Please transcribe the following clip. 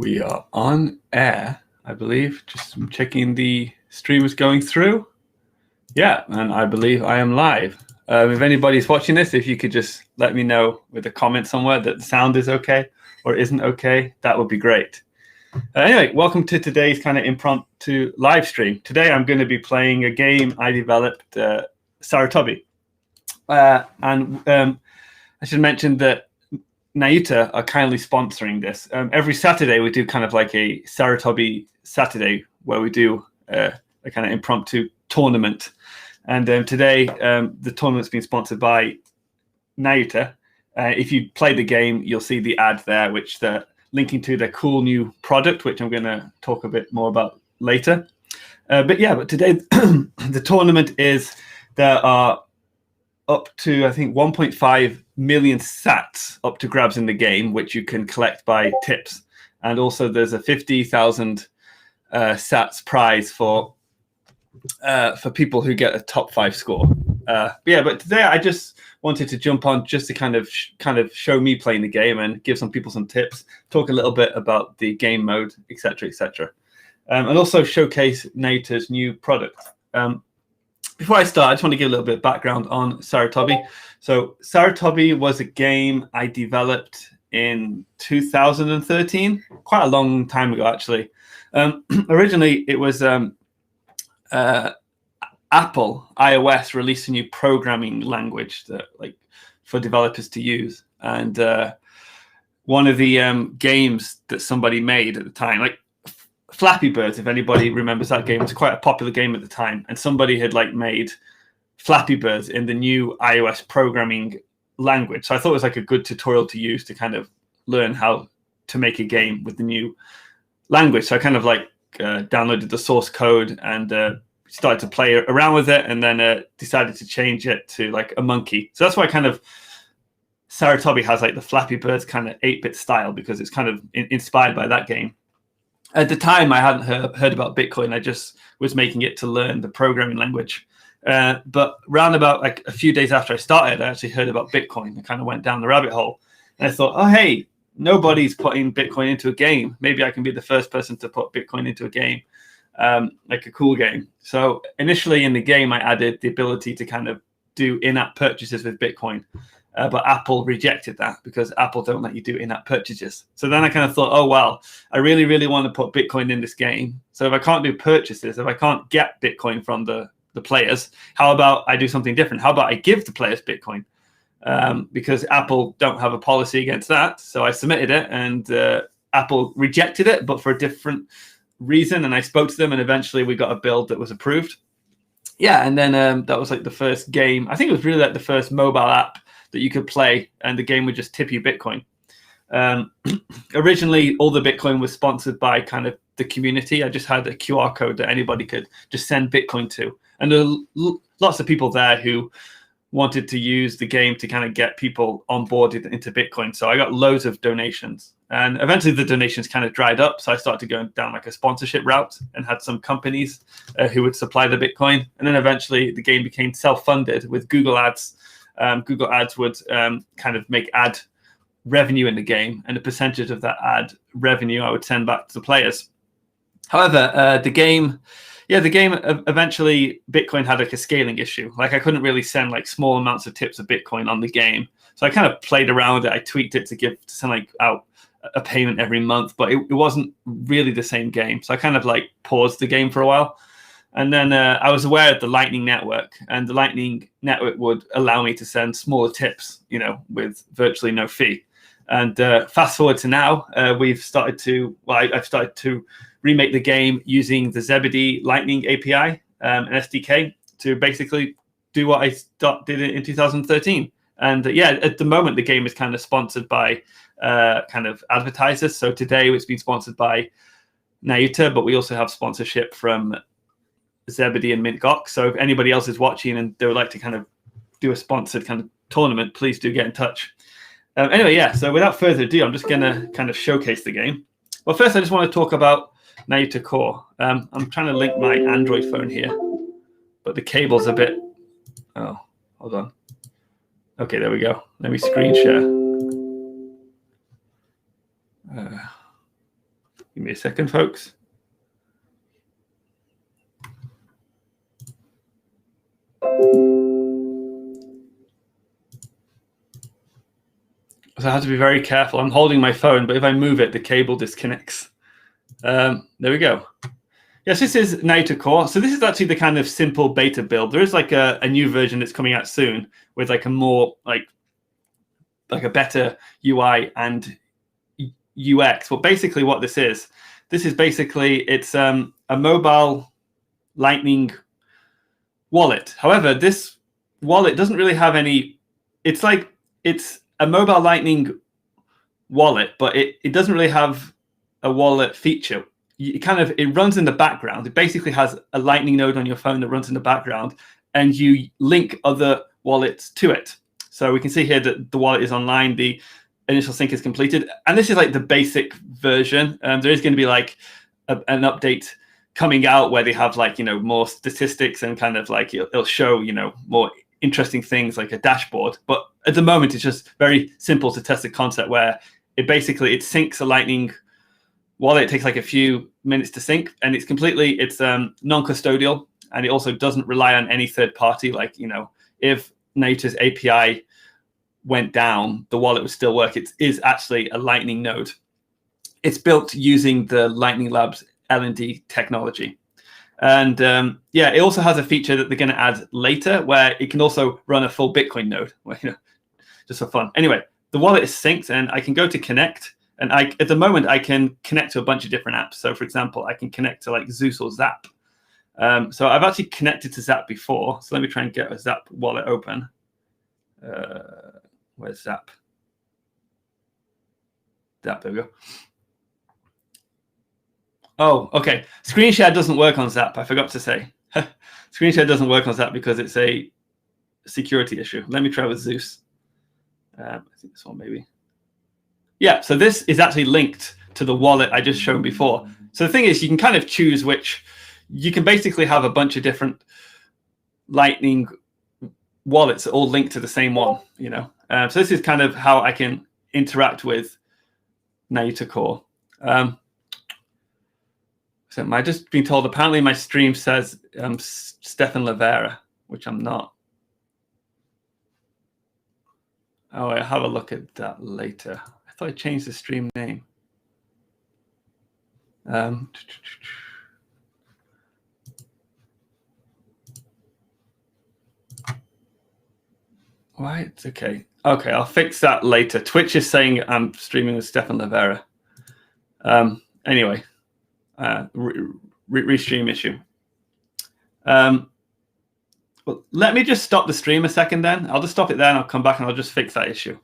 We are on air, I believe. Just checking the stream is going through. Yeah, and I believe I am live. If anybody's watching this, if you could just let me know with a comment somewhere that the sound is okay or isn't okay, that would be great. Anyway, welcome to today's kind of impromptu live stream. Today I'm going to be playing a game I developed, SaruTobi. I should mention that Nayuta are kindly sponsoring this. Every Saturday we do kind of like a SaruTobi Saturday where we do a kind of impromptu tournament. And today the tournament's been sponsored by Nayuta. If you play the game, you'll see the ad there, which they're linking to their cool new product, which I'm going to talk a bit more about later. But today the tournament is, there are up to, I think, 1.5 million sats up to grabs in the game, which you can collect by tips. And also there's a 50,000 sats prize for people who get a top 5 score. But today I just wanted to jump on just to kind of show me playing the game and give some people some tips, talk a little bit about the game mode, etc., etc. And also showcase Nayuta's new product. Before I start, I just want to give a little bit of background on SaruTobi. So SaruTobi was a game I developed in 2013, quite a long time ago, actually. Originally, it was Apple iOS released a new programming language that, like, for developers to use. And one of the games that somebody made at the time, like Flappy Birds, if anybody remembers that game, it was quite a popular game at the time, and somebody had made Flappy Birds in the new iOS programming language. So I thought it was like a good tutorial to use to kind of learn how to make a game with the new language. So I kind of downloaded the source code and started to play around with it, and then decided to change it to like a monkey. So that's why SaruTobi has like the Flappy Birds kind of 8-bit style, because it's kind of inspired by that game. At the time, I hadn't heard about Bitcoin. I just was making it to learn the programming language. But round about like a few days after I started, I actually heard about Bitcoin. I kind of went down the rabbit hole. And I thought, oh, hey, nobody's putting Bitcoin into a game. Maybe I can be the first person to put Bitcoin into a game, like a cool game. So initially in the game, I added the ability to kind of do in-app purchases with Bitcoin. But Apple rejected that because Apple don't let you do in-app purchases. So then I kind of thought, oh, well, I really, really want to put Bitcoin in this game. So if I can't do purchases, if I can't get Bitcoin from the players, how about I do something different? How about I give the players Bitcoin? Because Apple don't have a policy against that. So I submitted it, and Apple rejected it, but for a different reason. And I spoke to them, and eventually we got a build that was approved. Yeah, and then that was like the first game. I think it was really like the first mobile app that you could play, and the game would just tip you Bitcoin. Originally, all the Bitcoin was sponsored by kind of the community. I just had a QR code that anybody could just send Bitcoin to. And there were lots of people there who wanted to use the game to kind of get people onboarded into Bitcoin. So I got loads of donations. And eventually the donations kind of dried up. So I started going down like a sponsorship route and had some companies who would supply the Bitcoin. And then eventually the game became self-funded with Google Ads. Google Ads would kind of make ad revenue in the game, and a percentage of that ad revenue I would send back to the players. However, the game eventually, Bitcoin had like a scaling issue. Like I couldn't really send like small amounts of tips of Bitcoin on the game. So I kind of played around with it. I tweaked it to send like out a payment every month, but it wasn't really the same game. So I kind of like paused the game for a while. And then I was aware of the Lightning Network, and the Lightning Network would allow me to send smaller tips, with virtually no fee. And fast forward to now, I've started to remake the game using the Zebedee Lightning API and SDK to basically do what I did in 2013. And at the moment, the game is kind of sponsored by kind of advertisers. So today it's been sponsored by Nayuta, but we also have sponsorship from Zebedee and Mint.Gox. So if anybody else is watching and they would like to kind of do a sponsored kind of tournament, please do get in touch. So without further ado, I'm just going to kind of showcase the game. Well, first, I just want to talk about Nayuta Core. I'm trying to link my Android phone here, but the cable's a bit... Oh, hold on. Okay, there we go. Let me screen share. Give me a second, folks. So I have to be very careful. I'm holding my phone, but if I move it, the cable disconnects. There we go. Yes, this is Nayuta Core. So this is actually the kind of simple beta build. There is like a new version that's coming out soon with like a more like a better UI and UX. But basically what this is basically it's a mobile Lightning wallet. However, this wallet doesn't really have any, it's a mobile Lightning wallet, but it doesn't really have a wallet feature. It runs in the background. It basically has a Lightning node on your phone that runs in the background, and you link other wallets to it. So we can see here that the wallet is online, the initial sync is completed, and this is like the basic version. There is going to be like an update coming out where they have like, more statistics and kind of like it'll show, more interesting things like a dashboard. But at the moment, it's just very simple to test the concept where it syncs a Lightning wallet. It takes like a few minutes to sync, and it's non-custodial, and it also doesn't rely on any third party. Like, if Nayuta's API went down, the wallet would still work. It is actually a Lightning node. It's built using the Lightning Labs L&D technology. And it also has a feature that they're going to add later where it can also run a full Bitcoin node, just for fun. Anyway, the wallet is synced, and I can go to connect. And at the moment, I can connect to a bunch of different apps. So, for example, I can connect to like Zeus or Zap. So I've actually connected to Zap before. So let me try and get a Zap wallet open. Where's Zap? Zap, there we go. Oh, okay. Screen share doesn't work on Zap. I forgot to say. Screen share doesn't work on Zap because it's a security issue. Let me try with Zeus. I think this one maybe. Yeah, so this is actually linked to the wallet I just shown before. So the thing is, you can kind of choose which. You can basically have a bunch of different Lightning wallets all linked to the same one, So this is kind of how I can interact with Nayuta Core. So I just been told apparently my stream says Stefan Lavera, which I'm not. Oh, I'll have a look at that later. I thought I changed the stream name. Right, okay. Okay, I'll fix that later. Twitch is saying I'm streaming with Stefan Lavera. Anyway, restream issue. Well, let me just stop the stream a second then. I'll just stop it there and I'll come back and I'll just fix that issue.